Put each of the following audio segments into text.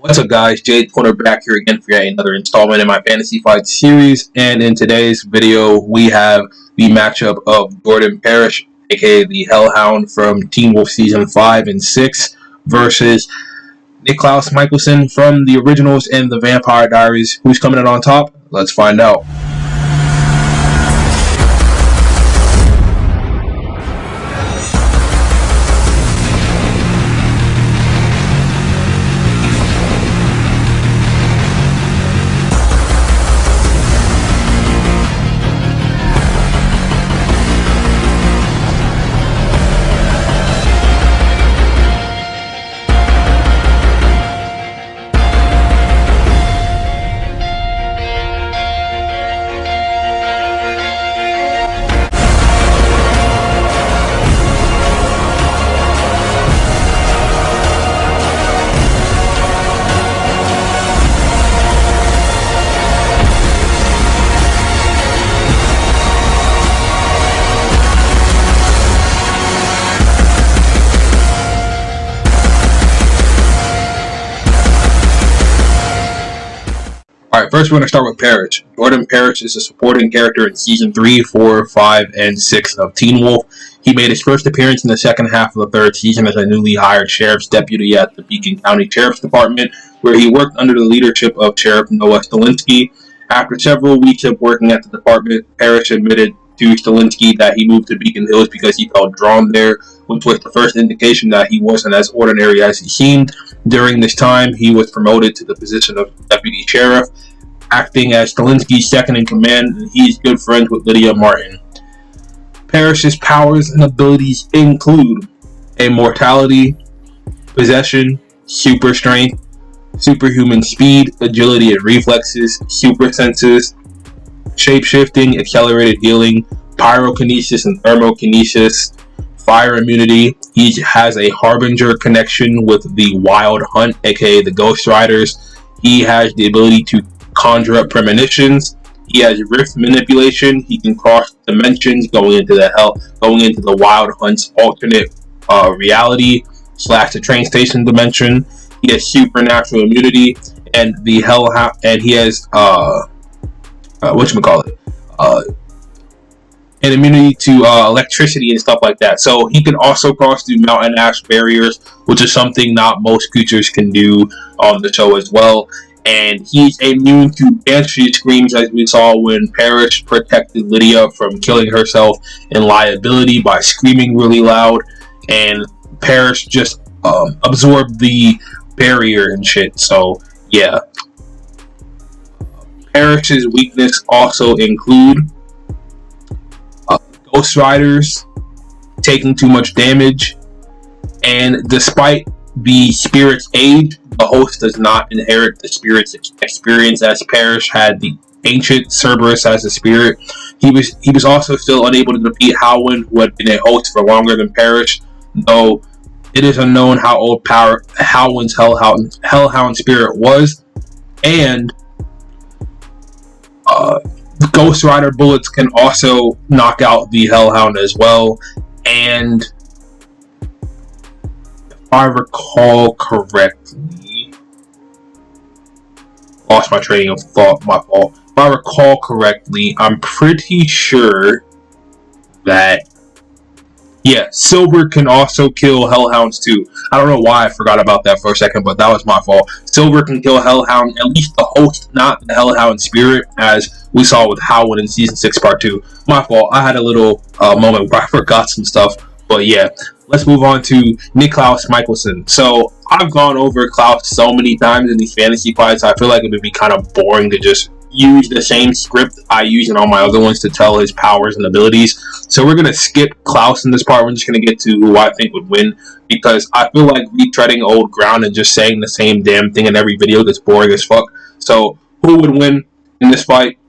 What's up, guys? Jade Corner back here again for yet another installment in my Fantasy Fight series. And in today's video, we have the matchup of Jordan Parrish, aka the Hellhound from Teen Wolf Season 5 and 6, versus Klaus Mikaelson from the originals and the Vampire Diaries. Who's coming in on top? Let's find out. Alright, first we're going to start with Parrish. Jordan Parrish is a supporting character in Season 3, 4, 5, and 6 of Teen Wolf. He made his first appearance in the second half of the third season as a newly hired sheriff's deputy at the Beacon County Sheriff's Department, where he worked under the leadership of Sheriff Noah Stilinski. After several weeks of working at the department, Parrish admitted to Stilinski that he moved to Beacon Hills because he felt drawn there, which was the first indication that he wasn't as ordinary as he seemed. During this time, he was promoted to the position of deputy sheriff, acting as Stilinski's second in command, and he's good friends with Lydia Martin. Parrish's powers and abilities include immortality, possession, super strength, superhuman speed, agility and reflexes, super senses, shape-shifting, accelerated healing, pyrokinesis and thermokinesis, fire immunity. He has a harbinger connection with the Wild Hunt, aka the Ghost Riders. He has the ability to conjure up premonitions. He has rift manipulation. He can cross dimensions, going into the Wild Hunt's alternate reality / the train station dimension. He has supernatural immunity, and the Hellhound, and he has an immunity to electricity and stuff like that. So he can also cross through mountain ash barriers, which is something not most creatures can do on the show as well. And he's immune to banshee screams, as we saw when Parrish protected Lydia from killing herself in liability by screaming really loud, and Parrish just absorbed the barrier and shit. So yeah, Parrish's weakness also include Ghost Riders, taking too much damage, and despite the spirit's age, the host does not inherit the spirit's experience, as Parrish had the ancient Cerberus as a spirit. He was also still unable to defeat Hellhound, who had been a host for longer than Parrish, though it is unknown how old Hellhound's Hellhound spirit was. And the Ghost Rider bullets can also knock out the Hellhound as well. And if I recall correctly, lost my train of thought, my fault. If I recall correctly, I'm pretty sure that, yeah, Silver can also kill Hellhounds too. I don't know why I forgot about that for a second, but that was my fault. Silver can kill Hellhound, at least the host, not the Hellhound spirit, as we saw with Howard in Season 6 Part 2. My fault. I had a little moment where I forgot some stuff. But yeah, let's move on to Klaus Mikaelson. So I've gone over Klaus so many times in these fantasy fights, I feel like it would be kind of boring to just use the same script I use in all my other ones to tell his powers and abilities. So we're going to skip Klaus in this part. We're just going to get to who I think would win, because I feel like retreading old ground and just saying the same damn thing in every video gets boring as fuck. So who would win in this fight?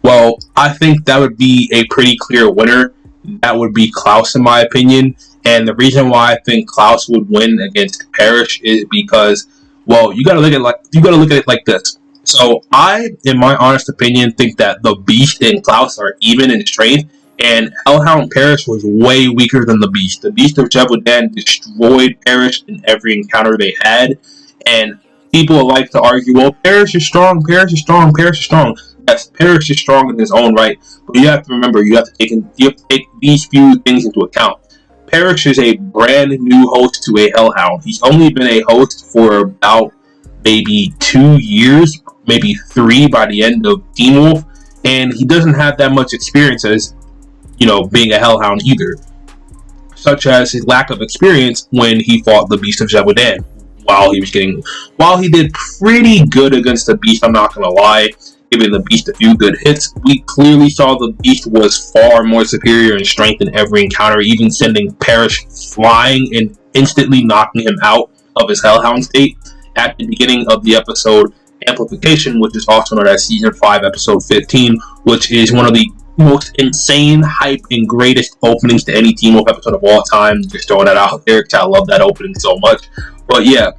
Well, I think that would be a pretty clear winner. That would be Klaus, in my opinion. And the reason why I think Klaus would win against Parrish is because, well, you gotta look at it like this. So I, in my honest opinion, think that the Beast and Klaus are even in strength, and Hellhound Parrish was way weaker than the Beast. The Beast of Jevodan destroyed Parrish in every encounter they had, and people like to argue, well, Parrish is strong, Parrish is strong, Parrish is strong. Yes, Parrish is strong in his own right, but you have to remember, you have to take these few things into account. Parrish is a brand new host to a Hellhound. He's only been a host for about maybe 2 years, maybe 3 by the end of Teen Wolf, and he doesn't have that much experience as, being a Hellhound either, such as his lack of experience when he fought the Beast of Jebudan. While he did pretty good against the Beast, I'm not gonna lie, giving the Beast a few good hits, we clearly saw the Beast was far more superior in strength in every encounter, even sending Parrish flying and instantly knocking him out of his Hellhound state at the beginning of the episode Amplification, which is also known as Season 5, Episode 15, which is one of the most insane, hype, and greatest openings to any Teen Wolf episode of all time. Just throwing that out there because I love that opening so much. But yeah,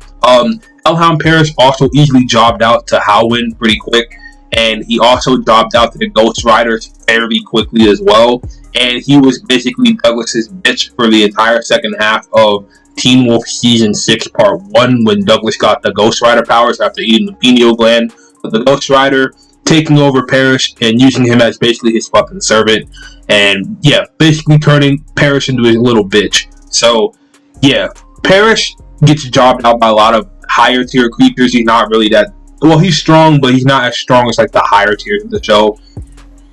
Hellhound Parrish also easily jobbed out to Howin pretty quick, and he also jobbed out to the Ghost Riders fairly quickly as well. And he was basically Douglas's bitch for the entire second half of Teen Wolf Season 6 Part 1, when Douglas got the Ghost Rider powers after eating the pineal gland of the Ghost Rider, taking over Parrish and using him as basically his fucking servant. And yeah, basically turning Parrish into his little bitch. So yeah, Parrish gets jobbed out by a lot of higher tier creatures. He's not really that, well, he's strong, but he's not as strong as like the higher tiers of the show.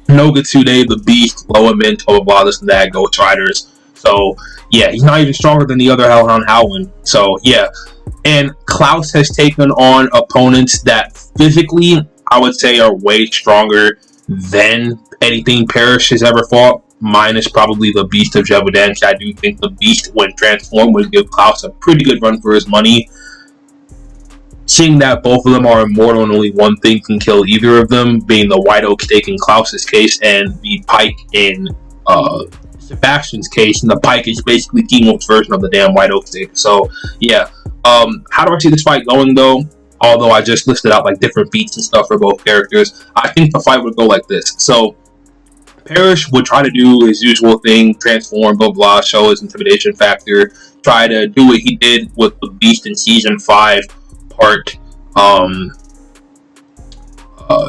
Nogatsude, the Beast, Loa Mint, blah blah blah, this and that, Ghost Riders. So yeah, he's not even stronger than the other Hellhound Howin. So yeah, and Klaus has taken on opponents that physically, I would say, are way stronger than anything Parrish has ever fought, minus probably the Beast of Jebudan. I do think the Beast, when transformed, would give Klaus a pretty good run for his money. Seeing that both of them are immortal and only one thing can kill either of them, being the White Oak Stake in Klaus's case and the Pike in Sebastian's case, and the Pike is basically Teen Wolf's version of the damn White Oak Stake. So yeah, how do I see this fight going though? Although I just listed out like different feats and stuff for both characters, I think the fight would go like this. So Parrish would try to do his usual thing, transform, blah blah, show his intimidation factor, try to do what he did with the Beast in Season 5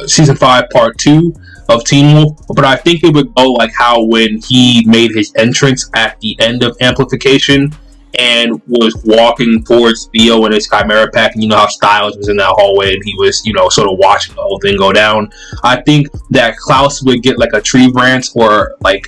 Season 5 Part 2 of Teen Wolf. But I think it would go like how when he made his entrance at the end of Amplification and was walking towards Theo and his Chimera pack, and you know how Styles was in that hallway and he was, sort of watching the whole thing go down. I think that Klaus would get like a tree branch or like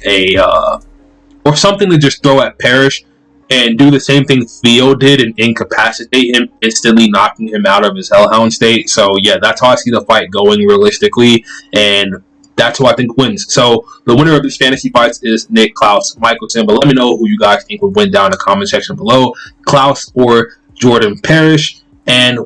or something to just throw at Parrish and do the same thing Theo did and incapacitate him, instantly knocking him out of his Hellhound state. So yeah, that's how I see the fight going realistically, and that's who I think wins. So the winner of this fantasy fights is Nick Klaus Mikaelson. But let me know who you guys think would win down in the comment section below, Klaus or Jordan Parrish. And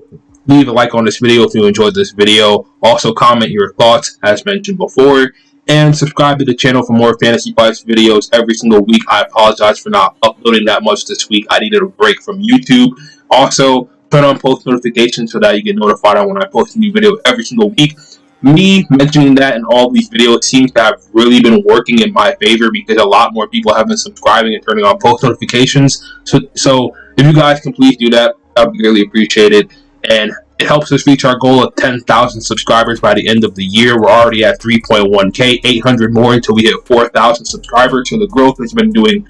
leave a like on this video if you enjoyed this video. Also comment your thoughts as mentioned before, and subscribe to the channel for more fantasy fights videos every single week. I apologize for not uploading that much this week. I needed a break from YouTube. Also, turn on post notifications so that you get notified on when I post a new video every single week. Me mentioning that in all these videos seems to have really been working in my favor, because a lot more people have been subscribing and turning on post notifications. So if you guys can please do that, I would really appreciate it. And it helps us reach our goal of 10,000 subscribers by the end of the year. We're already at 3.1K, 800 more until we hit 4,000 subscribers. So the growth has been doing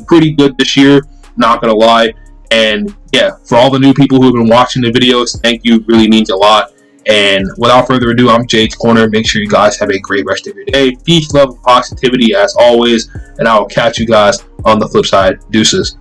pretty good this year, not gonna lie. And yeah, for all the new people who have been watching the videos, thank you, really means a lot. And without further ado, I'm Jade's Corner. Make sure you guys have a great rest of your day. Peace, love, and positivity as always, and I will catch you guys on the flip side. Deuces.